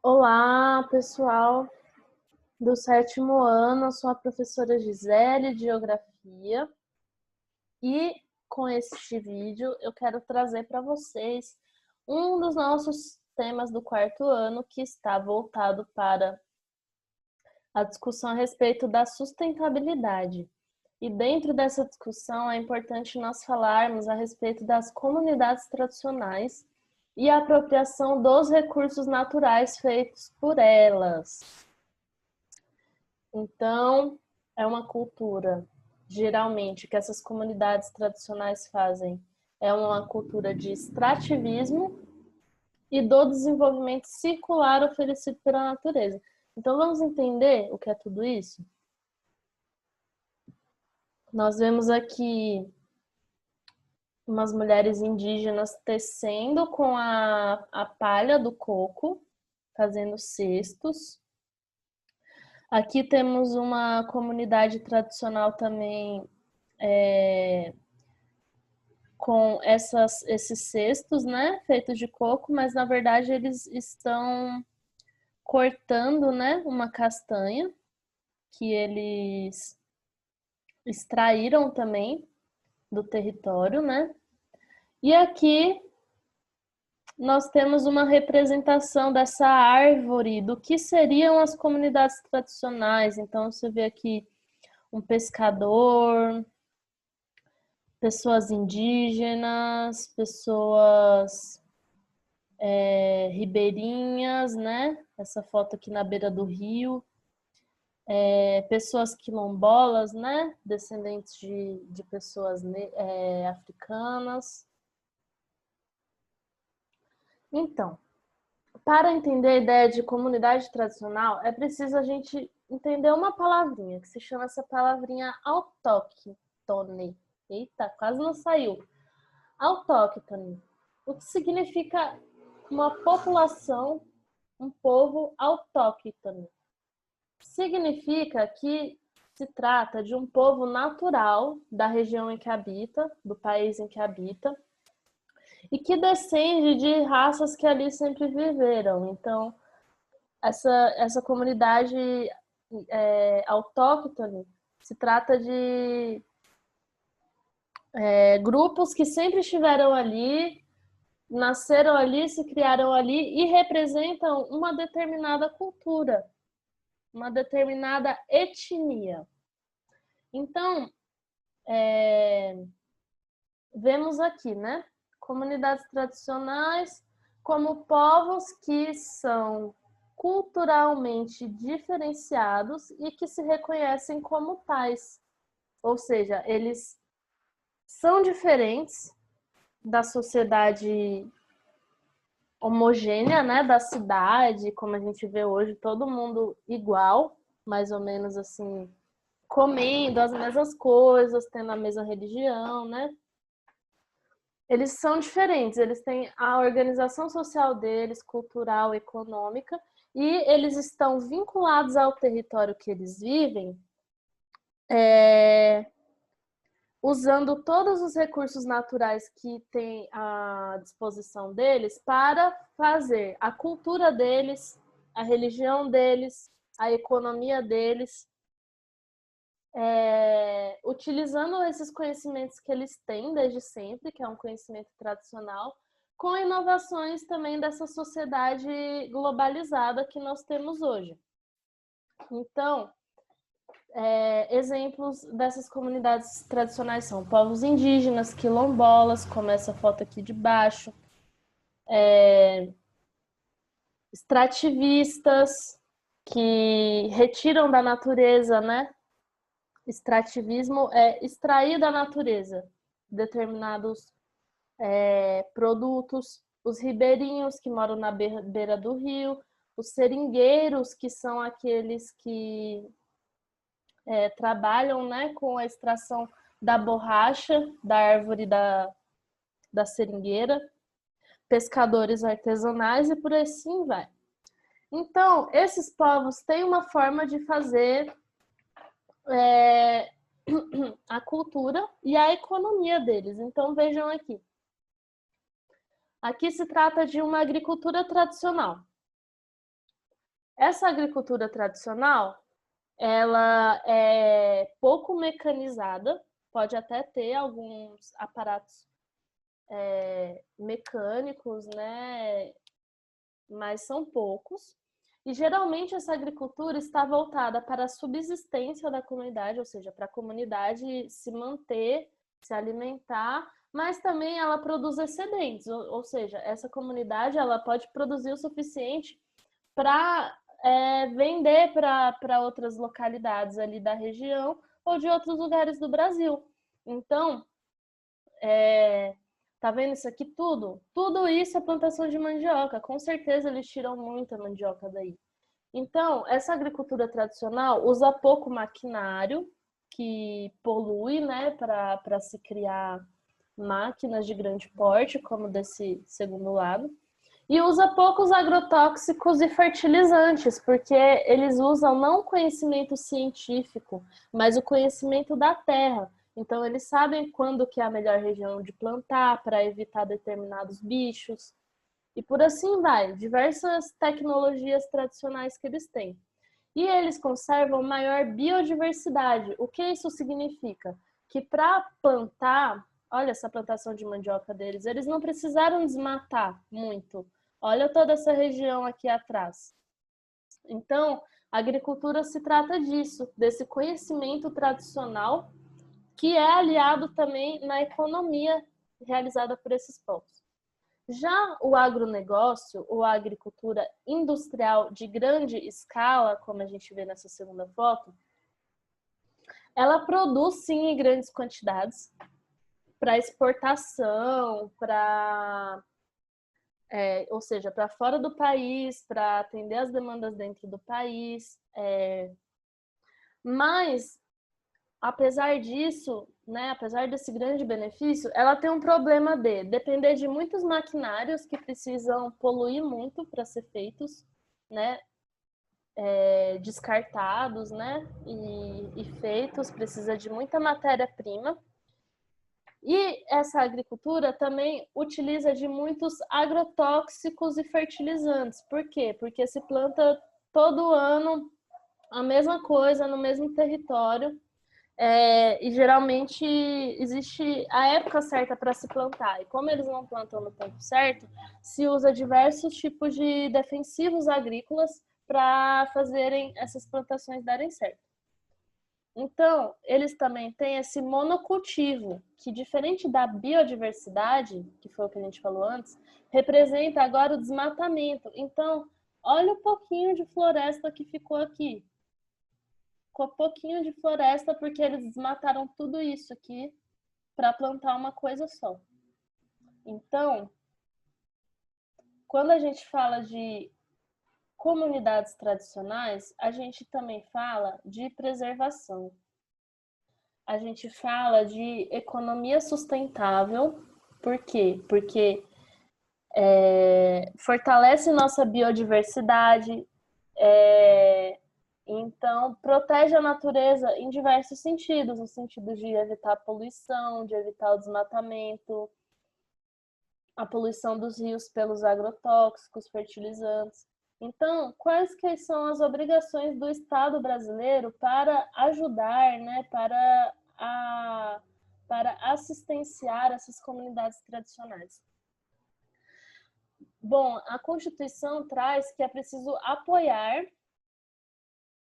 Olá, pessoal do sétimo ano, eu sou a professora Gisele de Geografia e com este vídeo eu quero trazer para vocês um dos nossos temas do quarto ano que está voltado para a discussão a respeito da sustentabilidade. E dentro dessa discussão é importante nós falarmos a respeito das comunidades tradicionais e a apropriação dos recursos naturais feitos por elas. Então, é uma cultura, geralmente, que essas comunidades tradicionais fazem. É uma cultura de extrativismo e do desenvolvimento circular oferecido pela natureza. Então, vamos entender o que é tudo isso? Nós vemos aqui umas mulheres indígenas tecendo com a palha do coco, fazendo cestos. Aqui temos uma comunidade tradicional também com esses cestos, né, feitos de coco, mas na verdade eles estão cortando, né, uma castanha que eles extraíram também do território, né? E aqui nós temos uma representação dessa árvore, do que seriam as comunidades tradicionais. Então você vê aqui um pescador, pessoas indígenas, pessoas ribeirinhas, né? Essa foto aqui na beira do rio. Pessoas quilombolas, né? Descendentes de pessoas africanas. Então, para entender a ideia de comunidade tradicional, é preciso a gente entender uma palavrinha, que se chama essa palavrinha autóctone. Eita, quase não saiu. Autóctone. O que significa uma população, um povo autóctone. Significa que se trata de um povo natural da região em que habita, do país em que habita, e que descende de raças que ali sempre viveram. Então, essa comunidade autóctone se trata de grupos que sempre estiveram ali, nasceram ali, se criaram ali e representam uma determinada cultura, uma determinada etnia. Então, vemos aqui, né? Comunidades tradicionais como povos que são culturalmente diferenciados e que se reconhecem como tais. Ou seja, eles são diferentes da sociedade homogênea, né, da cidade, como a gente vê hoje, todo mundo igual, mais ou menos assim, comendo as mesmas coisas, tendo a mesma religião, né? Eles são diferentes, eles têm a organização social deles, cultural, econômica, e eles estão vinculados ao território que eles vivem, usando todos os recursos naturais que têm à disposição deles para fazer a cultura deles, a religião deles, a economia deles, utilizando esses conhecimentos que eles têm desde sempre, que é um conhecimento tradicional, com inovações também dessa sociedade globalizada que nós temos hoje. Então, exemplos dessas comunidades tradicionais são povos indígenas, quilombolas, como essa foto aqui de baixo, extrativistas, que retiram da natureza, né? Extrativismo é extrair da natureza determinados produtos, os ribeirinhos que moram na beira do rio, os seringueiros, que são aqueles que trabalham, né, com a extração da borracha da árvore da seringueira, pescadores artesanais e por assim vai. Então, esses povos têm uma forma de fazer a cultura e a economia deles. Então, vejam aqui. Aqui se trata de uma agricultura tradicional. Essa agricultura tradicional, ela é pouco mecanizada, pode até ter alguns aparatos mecânicos, né? Mas são poucos. E geralmente essa agricultura está voltada para a subsistência da comunidade, ou seja, para a comunidade se manter, se alimentar, mas também ela produz excedentes, ou seja, essa comunidade ela pode produzir o suficiente para vender para outras localidades ali da região ou de outros lugares do Brasil. Então, tá vendo isso aqui tudo? Tudo isso é plantação de mandioca. Com certeza eles tiram muita mandioca daí. Então, essa agricultura tradicional usa pouco maquinário, que polui, né, para se criar máquinas de grande porte, como desse segundo lado. E usa poucos agrotóxicos e fertilizantes, porque eles usam não o conhecimento científico, mas o conhecimento da terra. Então, eles sabem quando que é a melhor região de plantar para evitar determinados bichos. E por assim vai, diversas tecnologias tradicionais que eles têm. E eles conservam maior biodiversidade. O que isso significa? Que para plantar, olha essa plantação de mandioca deles, eles não precisaram desmatar muito. Olha toda essa região aqui atrás. Então, a agricultura se trata disso, desse conhecimento tradicional que é aliado também na economia realizada por esses povos. Já o agronegócio, ou a agricultura industrial de grande escala, como a gente vê nessa segunda foto, ela produz sim em grandes quantidades para exportação, ou seja, para fora do país, para atender as demandas dentro do país. Mas, apesar disso, né, apesar desse grande benefício, ela tem um problema de depender de muitos maquinários que precisam poluir muito para ser feitos, né, descartados, né, e feitos, precisa de muita matéria-prima. E essa agricultura também utiliza de muitos agrotóxicos e fertilizantes. Por quê? Porque se planta todo ano a mesma coisa no mesmo território. E geralmente existe a época certa para se plantar. E como eles não plantam no tempo certo, se usa diversos tipos de defensivos agrícolas para fazerem essas plantações darem certo. Então, eles também têm esse monocultivo, que diferente da biodiversidade, que foi o que a gente falou antes, representa agora o desmatamento. Então, olha o pouquinho de floresta que ficou aqui. Ficou pouquinho de floresta porque eles desmataram tudo isso aqui para plantar uma coisa só. Então, quando a gente fala de comunidades tradicionais, a gente também fala de preservação. A gente fala de economia sustentável. Por quê? Porque fortalece nossa biodiversidade, então protege a natureza em diversos sentidos, no sentido de evitar a poluição, de evitar o desmatamento, a poluição dos rios pelos agrotóxicos, fertilizantes. Então, quais que são as obrigações do Estado brasileiro para ajudar, né, para assistenciar essas comunidades tradicionais? Bom, a Constituição traz que é preciso apoiar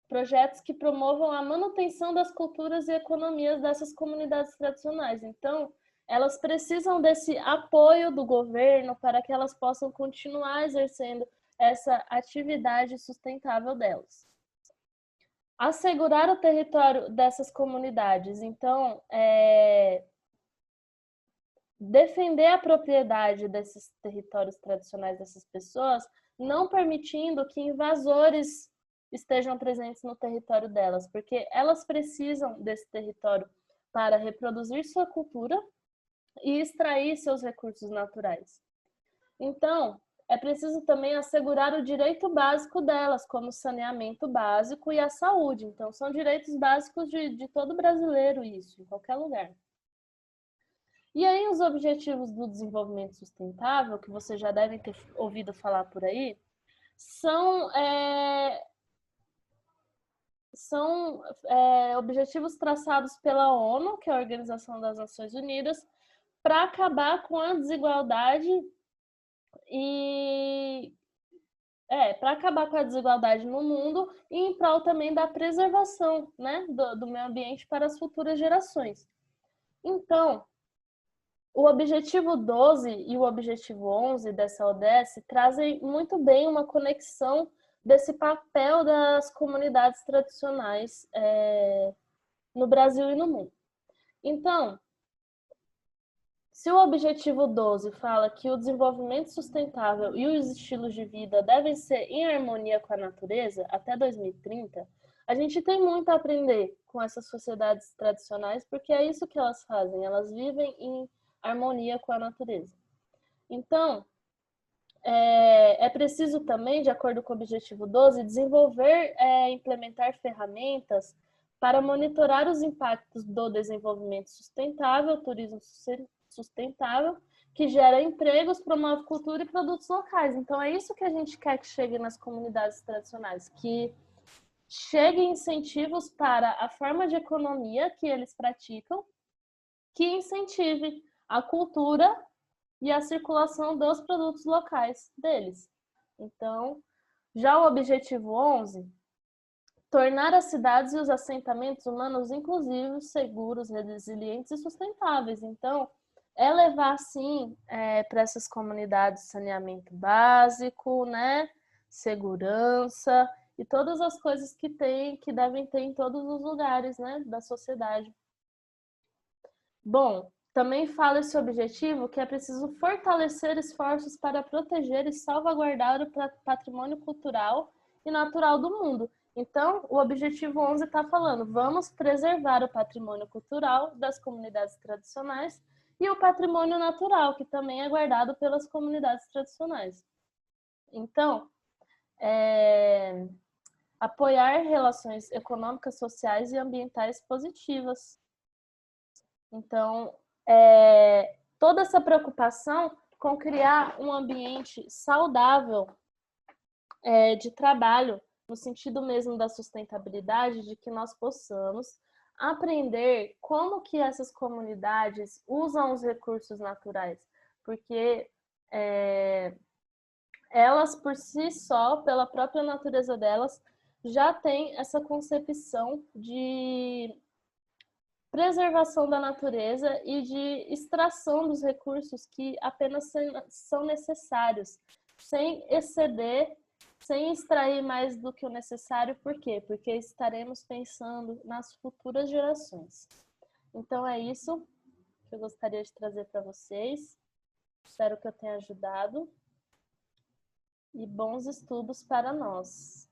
projetos que promovam a manutenção das culturas e economias dessas comunidades tradicionais. Então, elas precisam desse apoio do governo para que elas possam continuar exercendo essa atividade sustentável delas. Assegurar o território dessas comunidades. Então, defender a propriedade desses territórios tradicionais dessas pessoas, não permitindo que invasores estejam presentes no território delas, porque elas precisam desse território para reproduzir sua cultura e extrair seus recursos naturais. Então, é preciso também assegurar o direito básico delas, como saneamento básico e a saúde. Então, são direitos básicos de todo brasileiro isso, em qualquer lugar. E aí, os Objetivos do Desenvolvimento Sustentável, que vocês já devem ter ouvido falar por aí, são, objetivos traçados pela ONU, que é a Organização das Nações Unidas, para acabar com a desigualdade e para acabar com a desigualdade no mundo e em prol também da preservação, né, do meio ambiente para as futuras gerações. Então, o objetivo 12 e o objetivo 11 dessa ODS trazem muito bem uma conexão desse papel das comunidades tradicionais no Brasil e no mundo. Então, se o objetivo 12 fala que o desenvolvimento sustentável e os estilos de vida devem ser em harmonia com a natureza até 2030, a gente tem muito a aprender com essas sociedades tradicionais, porque é isso que elas fazem, elas vivem em harmonia com a natureza. Então, é preciso também, de acordo com o objetivo 12, desenvolver e implementar ferramentas para monitorar os impactos do desenvolvimento sustentável, turismo sustentável, que gera empregos, promove cultura e produtos locais. Então, é isso que a gente quer que chegue nas comunidades tradicionais, que cheguem incentivos para a forma de economia que eles praticam, que incentive a cultura e a circulação dos produtos locais deles. Então, já o objetivo 11, tornar as cidades e os assentamentos humanos inclusivos, seguros, resilientes e sustentáveis. Então, é levar, sim, para essas comunidades saneamento básico, né? Segurança e todas as coisas que devem ter em todos os lugares, né, da sociedade. Bom, também fala esse objetivo que é preciso fortalecer esforços para proteger e salvaguardar o patrimônio cultural e natural do mundo. Então, o objetivo 11 está falando, vamos preservar o patrimônio cultural das comunidades tradicionais e o patrimônio natural, que também é guardado pelas comunidades tradicionais. Então, apoiar relações econômicas, sociais e ambientais positivas. Então, toda essa preocupação com criar um ambiente saudável de trabalho, no sentido mesmo da sustentabilidade, de que nós possamos aprender como que essas comunidades usam os recursos naturais, porque elas por si só, pela própria natureza delas, já têm essa concepção de preservação da natureza e de extração dos recursos que apenas são necessários, sem exceder, sem extrair mais do que o necessário. Por quê? Porque estaremos pensando nas futuras gerações. Então é isso que eu gostaria de trazer para vocês. Espero que eu tenha ajudado. E bons estudos para nós.